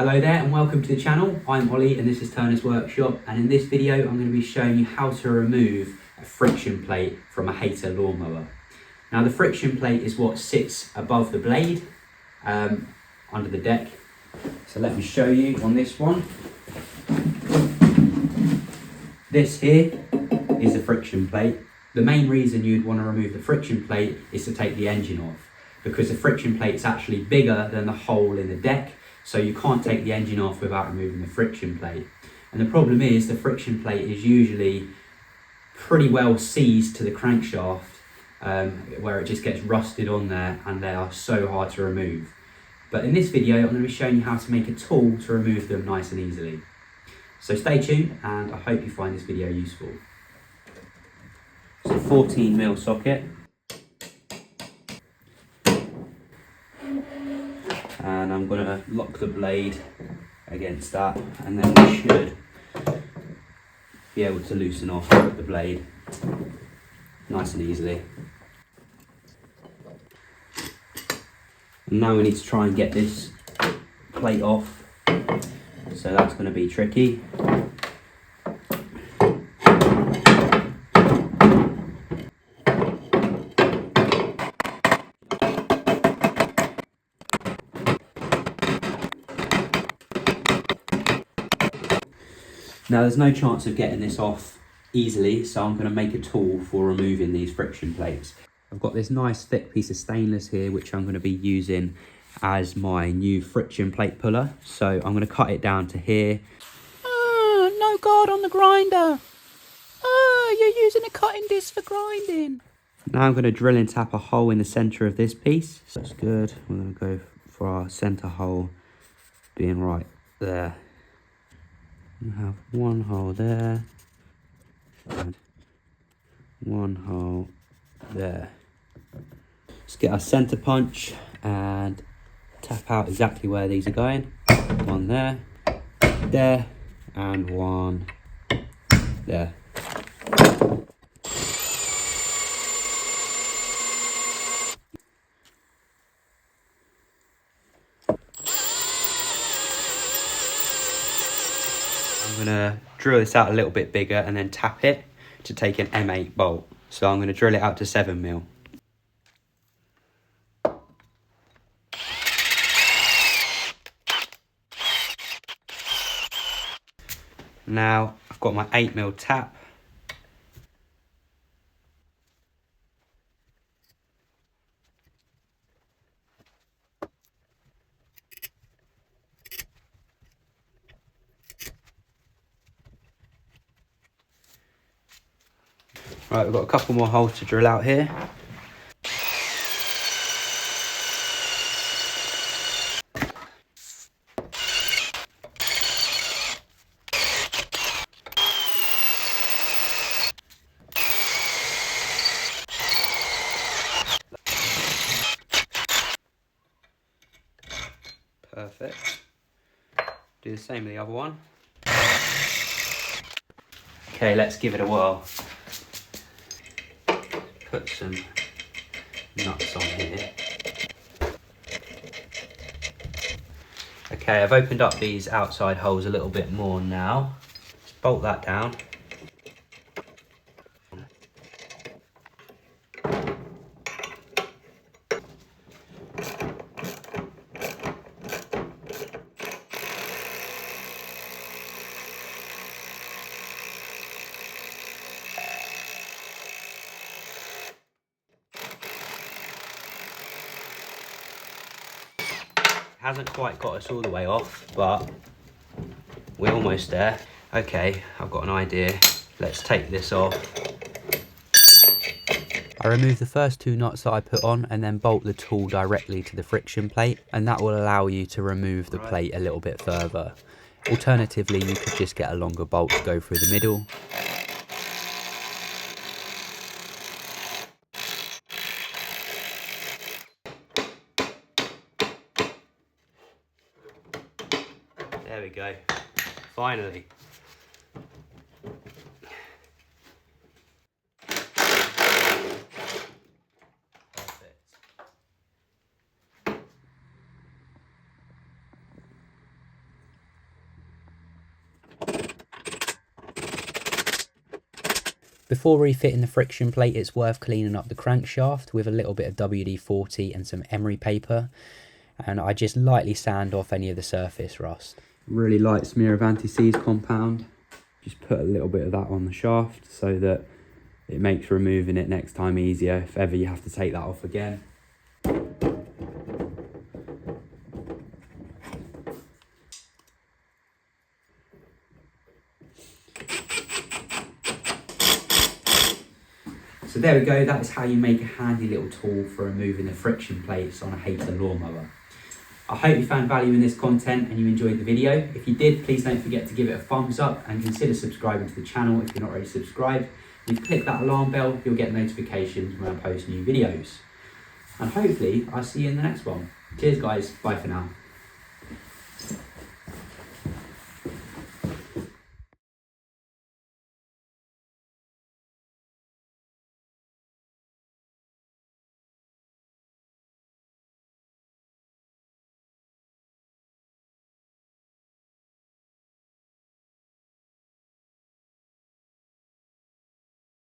Hello there and welcome to the channel. I'm Ollie and this is Turner's Workshop, and in this video I'm going to be showing you how to remove a friction plate from a Hayter lawnmower. Now the friction plate is what sits above the blade under the deck. So let me show you on this one. This here is the friction plate. The main reason you'd want to remove the friction plate is to take the engine off, because the friction plate is actually bigger than the hole in the deck. So you can't take the engine off without removing the friction plate. And the problem is the friction plate is usually pretty well seized to the crankshaft, where it just gets rusted on there, and they are so hard to remove. But in this video I'm going to be showing you how to make a tool to remove them nice and easily. So stay tuned and I hope you find this video useful. So 14mm socket. And I'm going to lock the blade against that, and then we should be able to loosen off the blade nice and easily. And now we need to try and get this plate off, so that's going to be tricky. Now there's no chance of getting this off easily, so I'm going to make a tool for removing these friction plates. I've got this nice thick piece of stainless here which I'm going to be using as my new friction plate puller. So I'm going to cut it down to here. Oh, no guard on the grinder. Oh, you're using a cutting disc for grinding. Now I'm going to drill and tap a hole in the centre of this piece. That's good. We're going to go for our centre hole being right there. We have one hole there and one hole there. Let's get our centre punch and tap out exactly where these are going. One there, there, and one there. I'm going to drill this out a little bit bigger and then tap it to take an M8 bolt. So I'm going to drill it out to 7mm. Now I've got my 8mm tap. Right, we've got a couple more holes to drill out here. Perfect. Do the same with the other one. Okay, let's give it a whirl. Put some nuts on here. Okay, I've opened up these outside holes a little bit more now. Let's bolt that down. Hasn't quite got us all the way off, but we're almost there. Okay, I've got an idea. Let's take this off. I remove the first two nuts that I put on and then bolt the tool directly to the friction plate, and that will allow you to remove the plate a little bit further. Alternatively, you could just get a longer bolt to go through the middle. There we go, finally. Perfect. Before refitting the friction plate, it's worth cleaning up the crankshaft with a little bit of WD-40 and some emery paper, and I just lightly sand off any of the surface rust. Really light smear of anti-seize compound. Just put a little bit of that on the shaft so that it makes removing it next time easier if ever you have to take that off again. So there we go, that is how you make a handy little tool for removing the friction plates on a Hayter lawnmower. I hope you found value in this content and you enjoyed the video. If you did, please don't forget to give it a thumbs up and consider subscribing to the channel if you're not already subscribed. If you click that alarm bell, you'll get notifications when I post new videos. And hopefully, I'll see you in the next one. Cheers guys, bye for now.